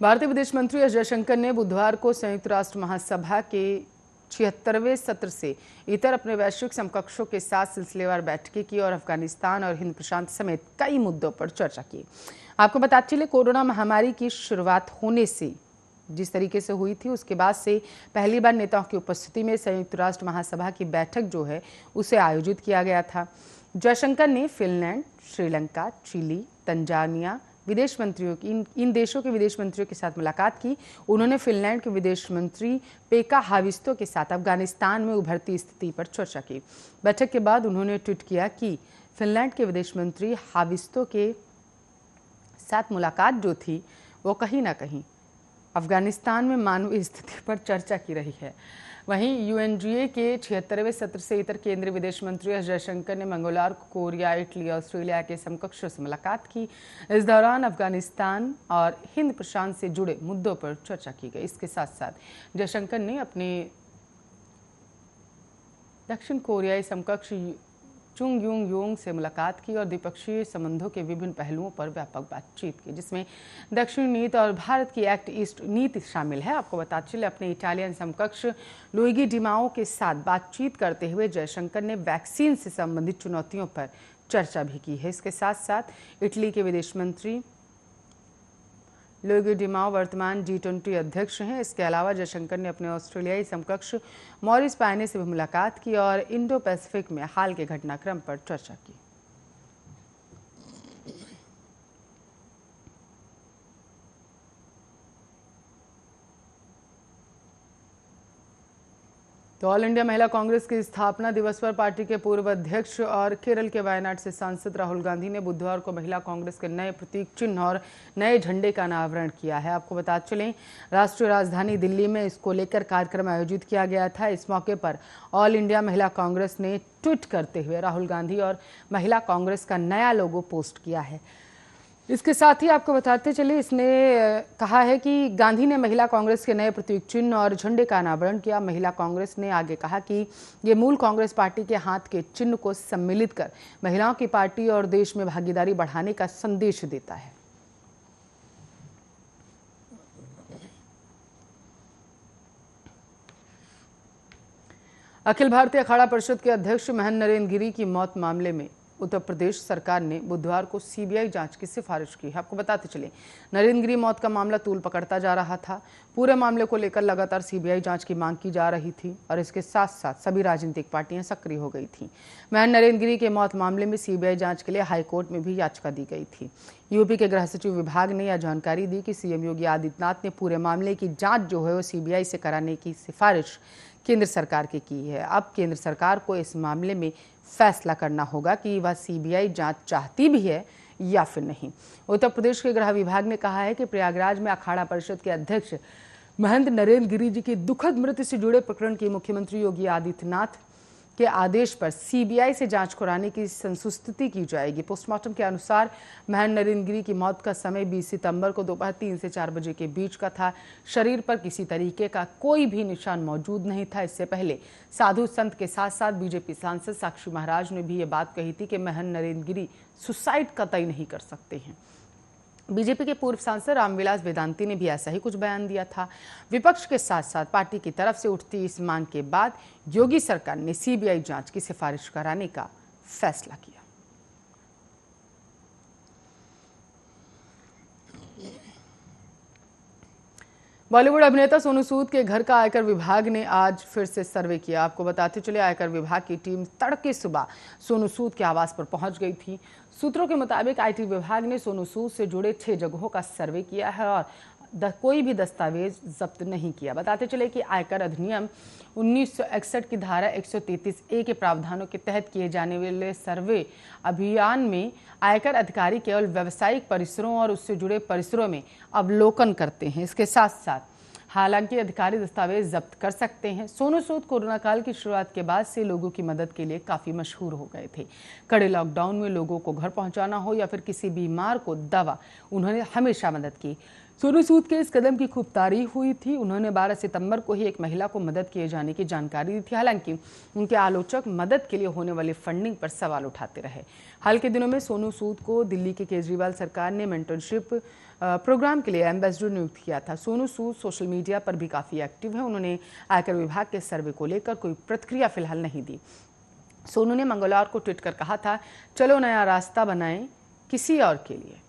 भारतीय विदेश मंत्री एस जयशंकर ने बुधवार को संयुक्त राष्ट्र महासभा के 76वें सत्र से इतर अपने वैश्विक समकक्षों के साथ सिलसिलेवार बैठकें की और अफगानिस्तान और हिंद प्रशांत समेत कई मुद्दों पर चर्चा की। आपको बताते चले, कोरोना महामारी की शुरुआत होने से जिस तरीके से हुई थी उसके बाद से पहली बार नेताओं की उपस्थिति में संयुक्त राष्ट्र महासभा की बैठक जो है उसे आयोजित किया गया था। जयशंकर ने फिनलैंड, श्रीलंका, चिली, तंजानिया विदेश मंत्रियों की इन देशों के विदेश मंत्रियों के साथ मुलाकात की। उन्होंने फिनलैंड के विदेश मंत्री पेका हाविस्तो के साथ अफगानिस्तान में उभरती स्थिति पर चर्चा की। बैठक के बाद उन्होंने ट्वीट किया कि फिनलैंड के विदेश मंत्री हाविस्तो के साथ मुलाकात जो थी वो कहीं ना कहीं अफगानिस्तान में मानवीय स्थिति पर चर्चा की रही है। वहीं यूएनजीए के 76वें सत्र से इतर केंद्रीय विदेश मंत्री एस जयशंकर ने मंगलवार को कोरिया, इटली, ऑस्ट्रेलिया के समकक्षों से मुलाकात की। इस दौरान अफगानिस्तान और हिंद प्रशांत से जुड़े मुद्दों पर चर्चा की गई। इसके साथ साथ जयशंकर ने अपने दक्षिण कोरियाई समकक्ष चुंग युंग योंग से मुलाकात की और द्विपक्षीय संबंधों के विभिन्न पहलुओं पर व्यापक बातचीत की, जिसमें दक्षिण नीति और भारत की एक्ट ईस्ट नीति शामिल है। आपको बताते चले, अपने इटालियन समकक्ष लुइगी डिमाओ के साथ बातचीत करते हुए जयशंकर ने वैक्सीन से संबंधित चुनौतियों पर चर्चा भी की है। इसके साथ साथ इटली के विदेश मंत्री लुइगी डिमाओ वर्तमान G20 अध्यक्ष हैं। इसके अलावा जयशंकर ने अपने ऑस्ट्रेलियाई समकक्ष मॉरिस पायने से भी मुलाकात की और इंडो पैसिफिक में हाल के घटनाक्रम पर चर्चा की। तो ऑल इंडिया महिला कांग्रेस के स्थापना दिवस पर पार्टी के पूर्व अध्यक्ष और केरल के वायनाड से सांसद राहुल गांधी ने बुधवार को महिला कांग्रेस के नए प्रतीक चिन्ह और नए झंडे का अनावरण किया है। आपको बता चलें, राष्ट्रीय राजधानी दिल्ली में इसको लेकर कार्यक्रम आयोजित किया गया था। इस मौके पर ऑल इंडिया महिला कांग्रेस ने ट्वीट करते हुए राहुल गांधी और महिला कांग्रेस का नया लोगो पोस्ट किया है। इसके साथ ही आपको बताते चले, इसने कहा है कि गांधी ने महिला कांग्रेस के नए प्रतीक चिन्ह और झंडे का अनावरण किया। महिला कांग्रेस ने आगे कहा कि ये मूल कांग्रेस पार्टी के हाथ के चिन्ह को सम्मिलित कर महिलाओं की पार्टी और देश में भागीदारी बढ़ाने का संदेश देता है। अखिल भारतीय अखाड़ा परिषद के अध्यक्ष महंत नरेंद्र गिरी की मौत मामले में उत्तर प्रदेश सरकार ने बुधवार को सीबीआई जांच की सिफारिश की है। आपको बताते चले, नरेंद्र गिरी मौत का मामला तूल पकड़ता जा रहा था। पूरे मामले को लेकर लगातार सीबीआई जांच की मांग की जा रही थी और इसके साथ साथ सभी राजनीतिक पार्टियां सक्रिय हो गई थीं। महंत नरेंद्र गिरी के मौत मामले में सीबीआई जांच के लिए हाईकोर्ट में भी याचिका दी गई थी। यूपी के गृह सचिव विभाग ने यह जानकारी दी कि सीएम योगी आदित्यनाथ ने पूरे मामले की जाँच जो है वो सीबीआई से कराने की सिफारिश केंद्र सरकार की है। अब केंद्र सरकार को इस मामले में फैसला करना होगा कि वह सीबीआई जांच चाहती भी है या फिर नहीं। उत्तर प्रदेश के गृह विभाग ने कहा है कि प्रयागराज में अखाड़ा परिषद के अध्यक्ष महंत नरेंद्र गिरी जी की दुखद मृत्यु से जुड़े प्रकरण की मुख्यमंत्री योगी आदित्यनाथ के आदेश पर सीबीआई से जांच कराने की संस्तुति की जाएगी। पोस्टमार्टम के अनुसार महंत नरेंद्र गिरी की मौत का समय 20 सितंबर को दोपहर 3 से 4 बजे के बीच का था। शरीर पर किसी तरीके का कोई भी निशान मौजूद नहीं था। इससे पहले साधु संत के साथ साथ बीजेपी सांसद साक्षी महाराज ने भी ये बात कही थी कि महंत नरेंद्र गिरी सुसाइड कतई नहीं कर सकते हैं। बीजेपी के पूर्व सांसद रामविलास वेदांती ने भी ऐसा ही कुछ बयान दिया था। विपक्ष के साथ साथ पार्टी की तरफ से उठती इस मांग के बाद योगी सरकार ने सीबीआई जांच की सिफारिश कराने का फैसला किया। बॉलीवुड अभिनेता सोनू सूद के घर का आयकर विभाग ने आज फिर से सर्वे किया। आपको बताते चले, आयकर विभाग की टीम तड़के सुबह सोनू सूद के आवास पर पहुंच गई थी। सूत्रों के मुताबिक आईटी विभाग ने सोनू सूद से जुड़े 6 जगहों का सर्वे किया है और कोई भी दस्तावेज जब्त नहीं किया। बताते चले कि आयकर अधिनियम 1961 की धारा 133A के प्रावधानों के तहत किए जाने वाले सर्वे अभियान में आयकर अधिकारी केवल व्यावसायिक परिसरों और उससे जुड़े परिसरों में अवलोकन करते हैं। इसके साथ साथ हालांकि अधिकारी दस्तावेज जब्त कर सकते हैं। सोनू सूद कोरोना काल की शुरुआत के बाद से लोगों की मदद के लिए काफी मशहूर हो गए थे। कड़े लॉकडाउन में लोगों को घर पहुंचाना हो या फिर किसी बीमार को दवा, उन्होंने हमेशा मदद की। सोनू सूद के इस कदम की खूब तारीफ हुई थी। उन्होंने 12 सितंबर को ही एक महिला को मदद किए जाने की जानकारी दी थी। हालांकि उनके आलोचक मदद के लिए होने वाली फंडिंग पर सवाल उठाते रहे। हाल के दिनों में सोनू सूद को दिल्ली की केजरीवाल सरकार ने मेंटरशिप प्रोग्राम के लिए एम्बेसडर नियुक्त किया था। सोनू सूद सोशल मीडिया पर भी काफ़ी एक्टिव है। उन्होंने आयकर विभाग के सर्वे को लेकर कोई प्रतिक्रिया फिलहाल नहीं दी। सोनू ने मंगलवार को ट्वीट कर कहा था, चलो नया रास्ता बनाएं किसी और के लिए।